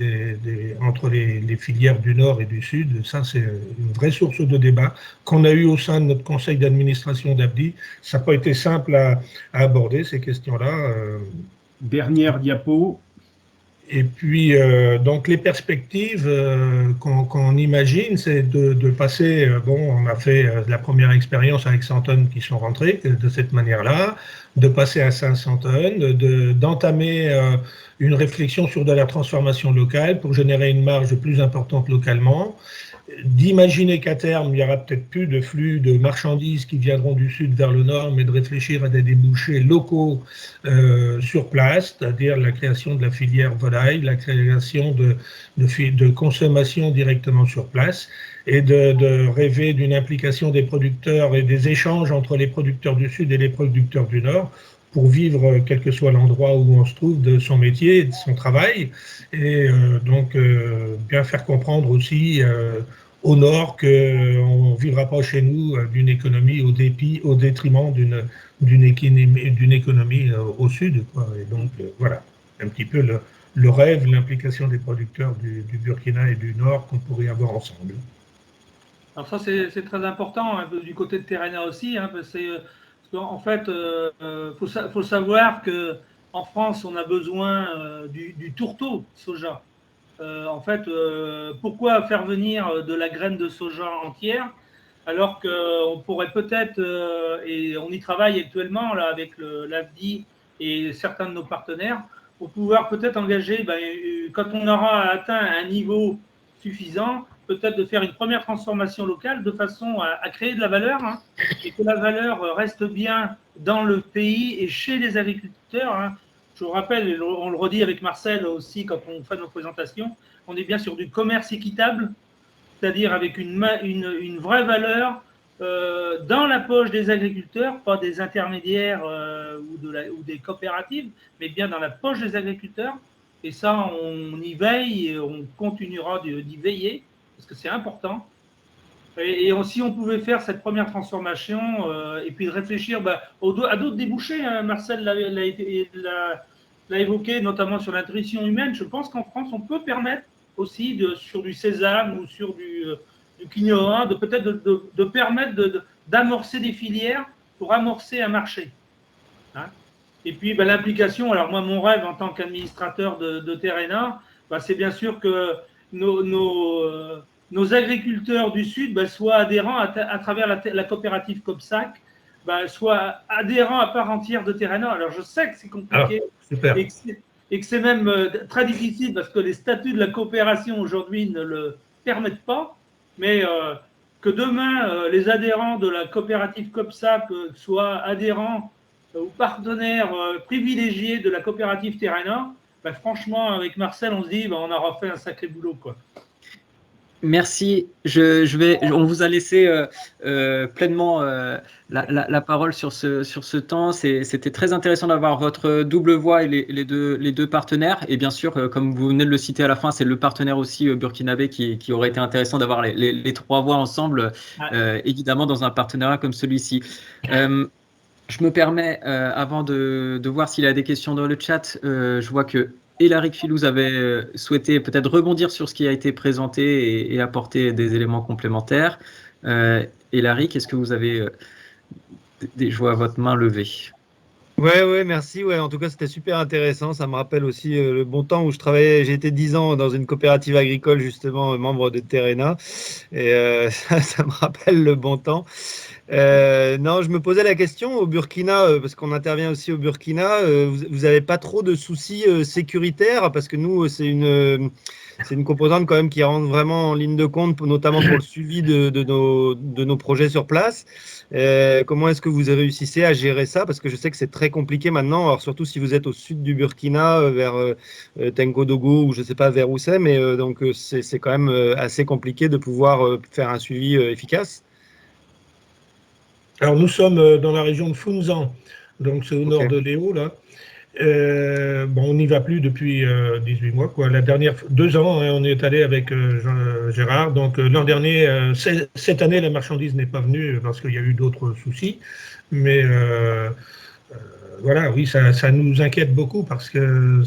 entre les filières du Nord et du Sud. Ça, c'est une vraie source de débat qu'on a eu au sein de notre conseil d'administration d'AFDI. Ça n'a pas été simple à aborder ces questions-là. Dernière diapo. Et puis, donc les perspectives qu'on imagine, c'est de passer, on a fait la première expérience avec 100 tonnes qui sont rentrées de cette manière-là, de passer à 500 tonnes, d'entamer une réflexion sur de la transformation locale pour générer une marge plus importante localement, d'imaginer qu'à terme, il n'y aura peut-être plus de flux de marchandises qui viendront du Sud vers le Nord, mais de réfléchir à des débouchés locaux sur place, c'est-à-dire la création de la filière volaille, la création de consommation directement sur place, et de rêver d'une implication des producteurs et des échanges entre les producteurs du Sud et les producteurs du Nord pour vivre, quel que soit l'endroit où on se trouve, de son métier et de son travail, et donc bien faire comprendre aussi au Nord qu'on ne vivra pas chez nous d'une économie au détriment d'une économie au Sud, quoi. Et donc voilà, un petit peu le rêve, l'implication des producteurs du Burkina et du Nord qu'on pourrait avoir ensemble. Alors ça, c'est très important, un peu du côté de Terrena aussi, hein, parce qu'en fait, faut savoir qu'en France, on a besoin du tourteau soja. En fait, pourquoi faire venir de la graine de soja entière alors qu'on pourrait peut-être, et on y travaille actuellement là, avec l'AFDI et certains de nos partenaires, pour pouvoir peut-être engager, quand on aura atteint un niveau suffisant, peut-être de faire une première transformation locale de façon à créer de la valeur, hein, et que la valeur reste bien dans le pays et chez les agriculteurs. Hein. Je vous rappelle, et on le redit avec Marcel aussi quand on fait nos présentations, on est bien sur du commerce équitable, c'est-à-dire avec une vraie valeur dans la poche des agriculteurs, pas des intermédiaires ou des coopératives, mais bien dans la poche des agriculteurs. Et ça, on y veille et on continuera d'y veiller, parce que c'est important. Et si on pouvait faire cette première transformation et puis de réfléchir à d'autres débouchés, hein, Marcel l'a évoqué, notamment sur la nutrition humaine, je pense qu'en France, on peut permettre aussi sur du sésame ou sur du quinoa, peut-être de permettre d'amorcer des filières pour amorcer un marché. Hein. Et puis l'implication, alors moi mon rêve en tant qu'administrateur de Terrena, c'est bien sûr que nos agriculteurs du Sud soient adhérents à travers la coopérative COPSAC, soient adhérents à part entière de Terrena. Alors je sais que c'est compliqué et que c'est même très difficile parce que les statuts de la coopération aujourd'hui ne le permettent pas, mais que demain les adhérents de la coopérative COPSAC soient adhérents ou partenaires privilégiés de la coopérative Terrena, franchement, avec Marcel, on se dit on aura fait un sacré boulot, quoi. Merci. On vous a laissé pleinement la parole sur ce temps. C'était très intéressant d'avoir votre double voix et les deux partenaires. Et bien sûr, comme vous venez de le citer à la fin, c'est le partenaire aussi burkinabé qui aurait été intéressant d'avoir les trois voix ensemble, évidemment, dans un partenariat comme celui-ci. Je me permets, avant de voir s'il y a des questions dans le chat, je vois que Élaric Filouz avait souhaité peut-être rebondir sur ce qui a été présenté et apporter des éléments complémentaires. Élaric, est-ce que vous avez je vois votre main levée. Ouais, merci. Ouais, en tout cas, c'était super intéressant. Ça me rappelle aussi le bon temps où je travaillais. J'ai été 10 ans dans une coopérative agricole, justement, membre de Terrena. Et ça me rappelle le bon temps. Non, je me posais la question au Burkina, parce qu'on intervient aussi au Burkina. Vous n'avez pas trop de soucis sécuritaires, parce que nous, c'est une composante quand même qui rentre vraiment en ligne de compte, notamment pour le suivi de nos projets sur place. Comment est-ce que vous réussissez à gérer ça? Parce que je sais que c'est très compliqué maintenant, alors surtout si vous êtes au sud du Burkina, vers Tenkodogo ou je ne sais pas vers où c'est, mais donc c'est quand même assez compliqué de pouvoir faire un suivi efficace. Alors nous sommes dans la région de Founzan, donc c'est au nord de Léo, là. On n'y va plus depuis 18 mois, quoi. La dernière 2 ans, hein, on est allé avec Gérard. Donc l'an dernier, cette année, la marchandise n'est pas venue parce qu'il y a eu d'autres soucis. Mais voilà, oui, ça nous inquiète beaucoup parce que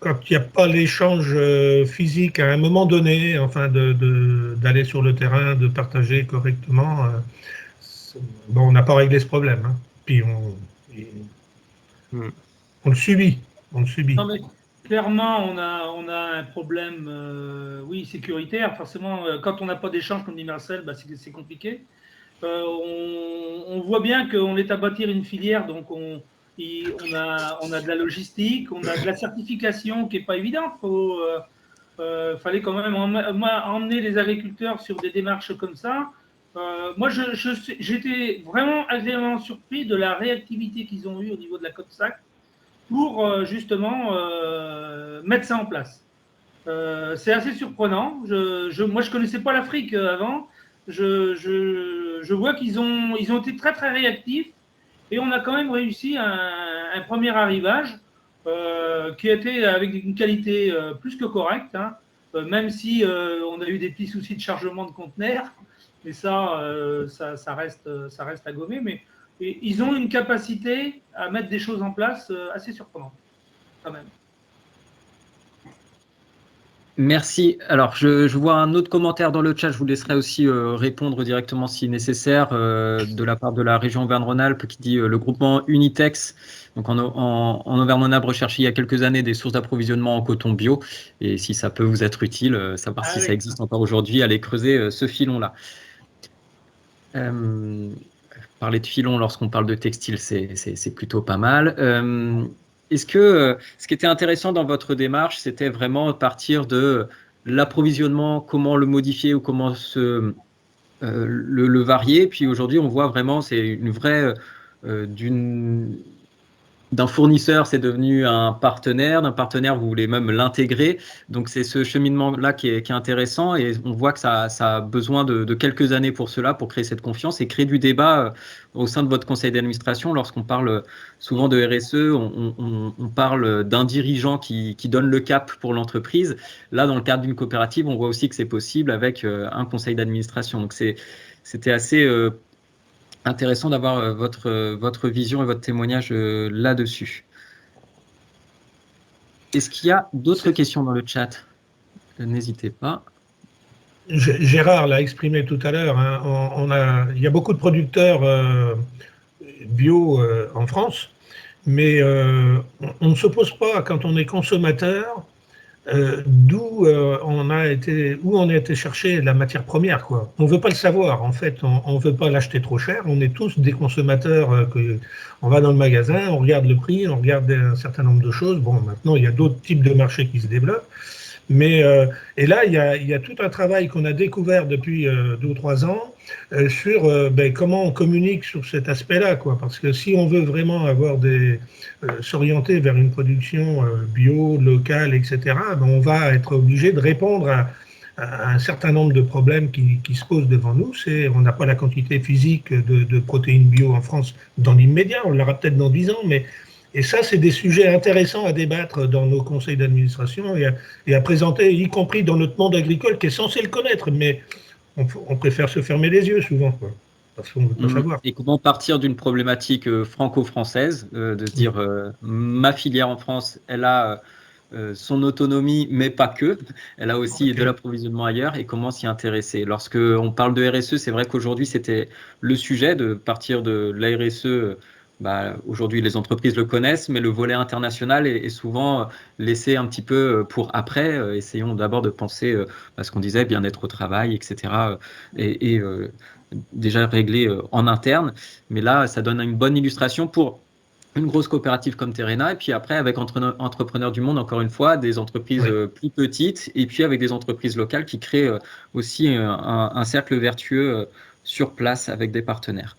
quand il n'y a pas l'échange physique à un moment donné, enfin d'aller sur le terrain, de partager correctement, on n'a pas réglé ce problème. Hein. Puis on le subit. Non, mais clairement, on a un problème, oui, sécuritaire. Forcément, quand on n'a pas d'échange, comme dit Marcel, c'est compliqué. On voit bien qu'on est à bâtir une filière, donc on a de la logistique, on a de la certification qui n'est pas évidente. Fallait quand même emmener les agriculteurs sur des démarches comme ça. Moi, j'étais vraiment agréablement surpris de la réactivité qu'ils ont eue au niveau de la COPSAC pour justement mettre ça en place. C'est assez surprenant. Moi, je ne connaissais pas l'Afrique avant. Je vois qu'ils ont été très, très réactifs et on a quand même réussi un premier arrivage qui a été avec une qualité plus que correcte, hein, même si on a eu des petits soucis de chargement de conteneurs, mais ça reste à gommer. Mais ils ont une capacité à mettre des choses en place assez surprenantes, quand même. Merci. Alors, je vois un autre commentaire dans le chat. Je vous laisserai aussi répondre directement si nécessaire de la part de la région Auvergne-Rhône-Alpes qui dit le groupement Unitex. Donc, en Auvergne-Rhône-Alpes, recherché il y a quelques années des sources d'approvisionnement en coton bio. Et si ça peut vous être utile, savoir si ça existe encore aujourd'hui, allez creuser ce filon-là. Parler de filon lorsqu'on parle de textile, c'est plutôt pas mal. Est-ce que ce qui était intéressant dans votre démarche, c'était vraiment partir de l'approvisionnement, comment le modifier ou comment le varier? Puis aujourd'hui, on voit vraiment, c'est une vraie d'un fournisseur, c'est devenu un partenaire. D'un partenaire, vous voulez même l'intégrer. Donc, c'est ce cheminement-là qui est intéressant. Et on voit que ça a besoin de quelques années pour cela, pour créer cette confiance et créer du débat au sein de votre conseil d'administration. Lorsqu'on parle souvent de RSE, on parle d'un dirigeant qui donne le cap pour l'entreprise. Là, dans le cadre d'une coopérative, on voit aussi que c'est possible avec un conseil d'administration. Donc, c'était assez intéressant d'avoir votre vision et votre témoignage là-dessus. Est-ce qu'il y a d'autres questions dans le chat? N'hésitez pas. Gérard l'a exprimé tout à l'heure, hein, il y a beaucoup de producteurs bio en France, mais on ne s'oppose pas quand on est consommateur d'où on a été chercher la matière première, quoi. On veut pas le savoir, en fait, on veut pas l'acheter trop cher. On est tous des consommateurs. On va dans le magasin, on regarde le prix, on regarde un certain nombre de choses. Bon, maintenant il y a d'autres types de marchés qui se développent, mais et là il y a tout un travail qu'on a découvert depuis 2 ou 3 ans sur comment on communique sur cet aspect-là, quoi. Parce que si on veut vraiment s'orienter vers une production bio, locale, etc., on va être obligé de répondre à un certain nombre de problèmes qui se posent devant nous. On n'a pas la quantité physique de protéines bio en France dans l'immédiat, on l'aura peut-être dans 10 ans, et ça, c'est des sujets intéressants à débattre dans nos conseils d'administration et à présenter, y compris dans notre monde agricole qui est censé le connaître, mais on préfère se fermer les yeux souvent, quoi, parce qu'on ne veut pas savoir. Et comment partir d'une problématique franco-française, de se dire ma filière en France, elle a son autonomie, mais pas que. Elle a aussi de l'approvisionnement ailleurs, et comment s'y intéresser. Lorsqu'on parle de RSE, c'est vrai qu'aujourd'hui, c'était le sujet de partir de la RSE. Aujourd'hui, les entreprises le connaissent, mais le volet international est souvent laissé un petit peu pour après. Essayons d'abord de penser à ce qu'on disait, bien-être au travail, etc. Et déjà réglé en interne. Mais là, ça donne une bonne illustration pour une grosse coopérative comme Terrena, et puis après, avec Entrepreneurs du Monde, encore une fois, des entreprises plus petites, et puis avec des entreprises locales qui créent aussi un cercle vertueux sur place avec des partenaires.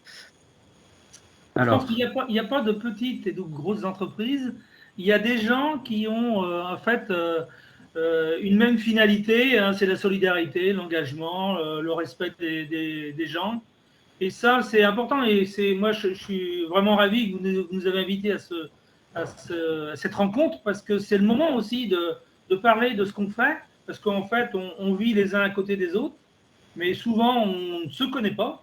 Alors, je pense qu'il n'y a pas de petites et de grosses entreprises. Il y a des gens qui ont en fait une même finalité, hein, c'est la solidarité, l'engagement, le respect des gens. Et ça, c'est important. Et moi, je suis vraiment ravi que vous nous avez invités à cette rencontre, parce que c'est le moment aussi de parler de ce qu'on fait, parce qu'en fait, on vit les uns à côté des autres, mais souvent, on ne se connaît pas.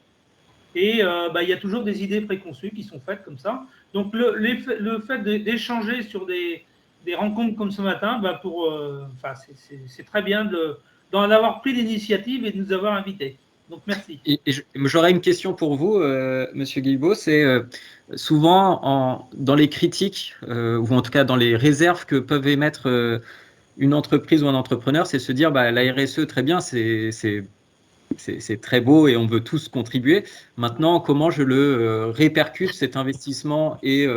Et il y a toujours des idées préconçues qui sont faites comme ça. Donc, le fait d'échanger sur des rencontres comme ce matin, c'est très bien d'en avoir pris l'initiative et de nous avoir invités. Donc, merci. Et j'aurais une question pour vous, Monsieur Guilbault. C'est souvent dans les critiques, ou en tout cas dans les réserves que peuvent émettre une entreprise ou un entrepreneur, c'est se dire la RSE, très bien, c'est très beau et on veut tous contribuer. Maintenant, comment je le répercute, cet investissement et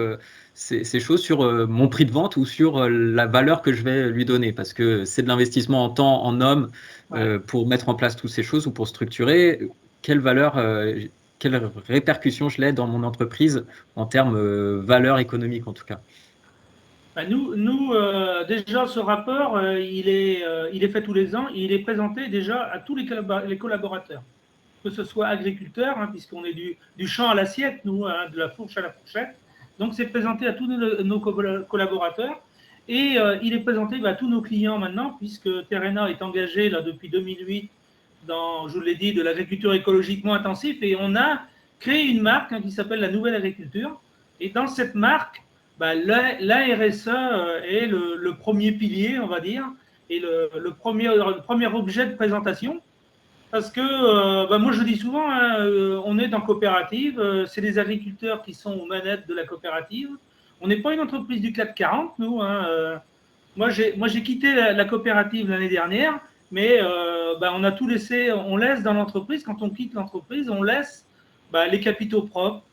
ces choses sur mon prix de vente ou sur la valeur que je vais lui donner? Parce que c'est de l'investissement en temps, en hommes, pour mettre en place toutes ces choses ou pour structurer. Quelle valeur, quelle répercussion je l'ai dans mon entreprise en termes valeur économique en tout cas? Nous déjà, ce rapport, il est fait tous les ans. Il est présenté déjà à tous les collaborateurs, que ce soit agriculteurs, hein, puisqu'on est du champ à l'assiette, nous, hein, de la fourche à la fourchette. Donc, c'est présenté à tous nos collaborateurs. Et il est présenté à tous nos clients maintenant, puisque Terrena est engagé là, depuis 2008 dans, je vous l'ai dit, de l'agriculture écologiquement intensive. Et on a créé une marque qui s'appelle la Nouvelle Agriculture. Et dans cette marque, la RSE est le premier pilier, on va dire, est le premier objet de présentation. Parce que moi, je dis souvent, hein, on est dans coopérative, c'est les agriculteurs qui sont aux manettes de la coopérative. On n'est pas une entreprise du CAC 40, nous. Hein, moi, j'ai quitté la coopérative l'année dernière, mais on a tout laissé, on laisse dans l'entreprise. Quand on quitte l'entreprise, on laisse les capitaux propres,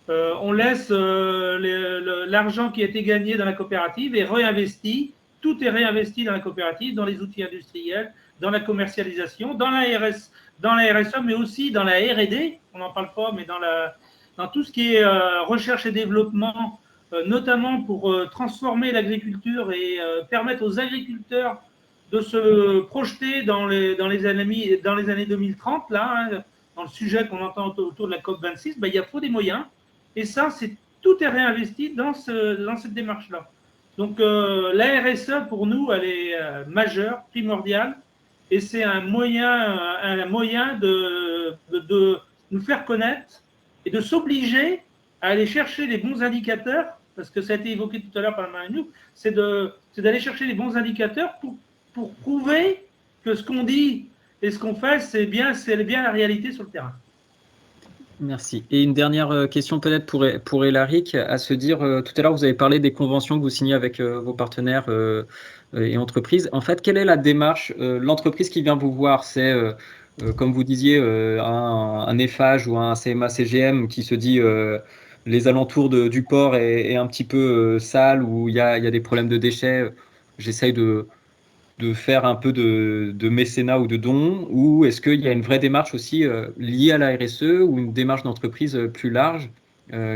on laisse l'argent qui a été gagné dans la coopérative et réinvesti. Tout est réinvesti dans la coopérative, dans les outils industriels, dans la commercialisation, dans la RSE, mais aussi dans la R&D. On n'en parle pas, mais dans tout ce qui est recherche et développement, notamment pour transformer l'agriculture et permettre aux agriculteurs de se projeter dans les années 2030, là, hein, dans le sujet qu'on entend autour de la COP26, il faut des moyens. Et ça, tout est réinvesti dans cette démarche-là. Donc, la RSE, pour nous, elle est majeure, primordiale, et c'est un moyen de nous faire connaître et de s'obliger à aller chercher les bons indicateurs, parce que ça a été évoqué tout à l'heure par Manu, c'est d'aller chercher les bons indicateurs pour prouver que ce qu'on dit et ce qu'on fait, c'est bien la réalité sur le terrain. Merci. Et une dernière question peut-être pour Élaric, à se dire, tout à l'heure vous avez parlé des conventions que vous signez avec vos partenaires et entreprises. En fait, quelle est la démarche? L'entreprise qui vient vous voir, c'est, comme vous disiez, un Eiffage ou un CMA-CGM qui se dit les alentours du port est un petit peu sale, où il y a des problèmes de déchets, j'essaye de faire un peu de mécénat ou de dons, ou est-ce qu'il y a une vraie démarche aussi liée à la RSE ou une démarche d'entreprise plus large?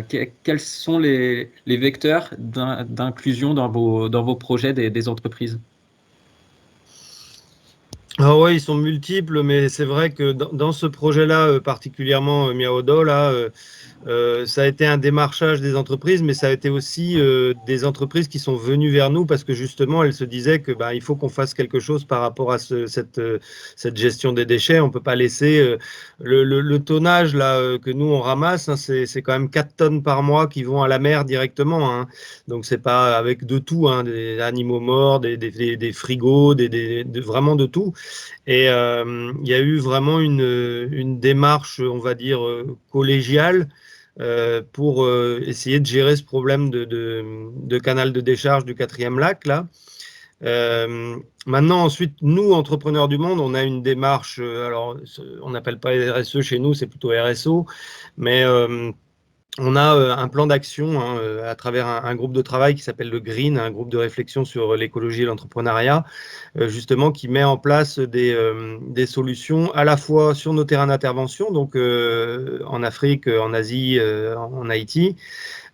Quels sont les vecteurs d'inclusion dans vos projets des entreprises? Ah ouais, ils sont multiples, mais c'est vrai que dans ce projet-là, particulièrement Miaodo, là, ça a été un démarchage des entreprises, mais ça a été aussi des entreprises qui sont venues vers nous parce que justement, elles se disaient que il faut qu'on fasse quelque chose par rapport à cette gestion des déchets. On peut pas laisser le tonnage là que nous on ramasse, hein, c'est quand même 4 tonnes par mois qui vont à la mer directement. Hein. Donc c'est pas avec de tout, hein, des animaux morts, des frigos, vraiment de tout. Et il y a eu vraiment une démarche, on va dire, collégiale pour essayer de gérer ce problème de canal de décharge du 4e lac, là. Maintenant, ensuite, nous, entrepreneurs du monde, on a une démarche, alors on n'appelle pas RSE chez nous, c'est plutôt RSO, mais on a un plan d'action hein, à travers un groupe de travail qui s'appelle le GREEN, un groupe de réflexion sur l'écologie et l'entrepreneuriat, justement qui met en place des solutions à la fois sur nos terrains d'intervention, donc en Afrique, en Asie, en Haïti,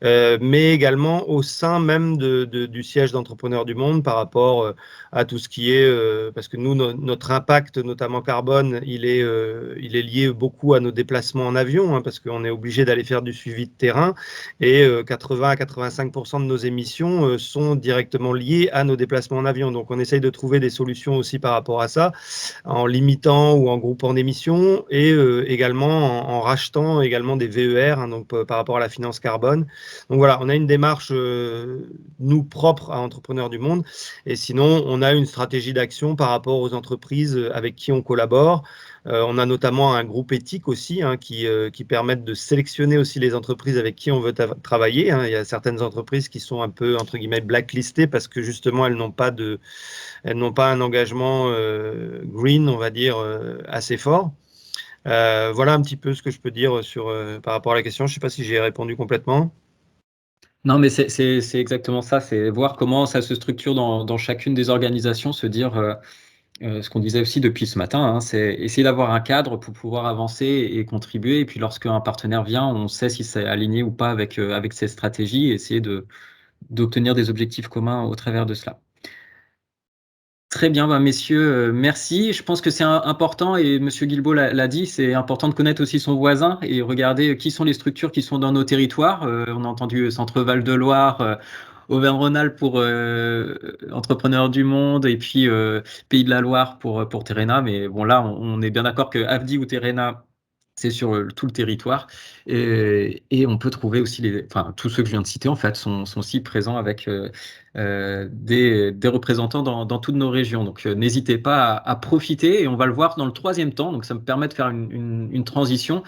mais également au sein même du siège d'entrepreneurs du monde par rapport à tout ce qui est, parce que nous, notre impact, notamment carbone, il est lié beaucoup à nos déplacements en avion, hein, parce qu'on est obligé d'aller faire du suivi de terrain, et 80 à 85% de nos émissions sont directement liées à nos déplacements en avion. Donc on essaye de trouver des solutions aussi par rapport à ça, en limitant ou en groupant d'émissions, et également en rachetant également des VER, hein, donc par rapport à la finance carbone. Donc voilà, on a une démarche, nous, propre à Entrepreneurs du Monde. Et sinon, on a une stratégie d'action par rapport aux entreprises avec qui on collabore. On a notamment un groupe éthique aussi hein, qui permettent de sélectionner aussi les entreprises avec qui on veut travailler. Hein. Il y a certaines entreprises qui sont un peu, entre guillemets, blacklistées parce que justement, elles n'ont pas un engagement green, on va dire, assez fort. Voilà un petit peu ce que je peux dire par rapport à la question. Je ne sais pas si j'ai répondu complètement. Non, mais c'est exactement ça, c'est voir comment ça se structure dans chacune des organisations, se dire ce qu'on disait aussi depuis ce matin, hein, c'est essayer d'avoir un cadre pour pouvoir avancer et contribuer. Et puis lorsqu'un partenaire vient, on sait si c'est aligné ou pas avec ses stratégies et essayer d'obtenir des objectifs communs au travers de cela. Très bien, messieurs, merci. Je pense que c'est important, et Monsieur Guilbault l'a dit, c'est important de connaître aussi son voisin et regarder qui sont les structures qui sont dans nos territoires. On a entendu Centre Val de Loire, Auvergne-Rhône-Alpes pour Entrepreneurs du Monde, et puis Pays de la Loire pour Terrena. Mais bon, là, on est bien d'accord que AFDI ou Terrena C'est sur tout le territoire et on peut trouver aussi tous ceux que je viens de citer en fait sont aussi présents avec des représentants dans toutes nos régions. Donc n'hésitez pas à profiter et on va le voir dans le troisième temps. Donc ça me permet de faire une transition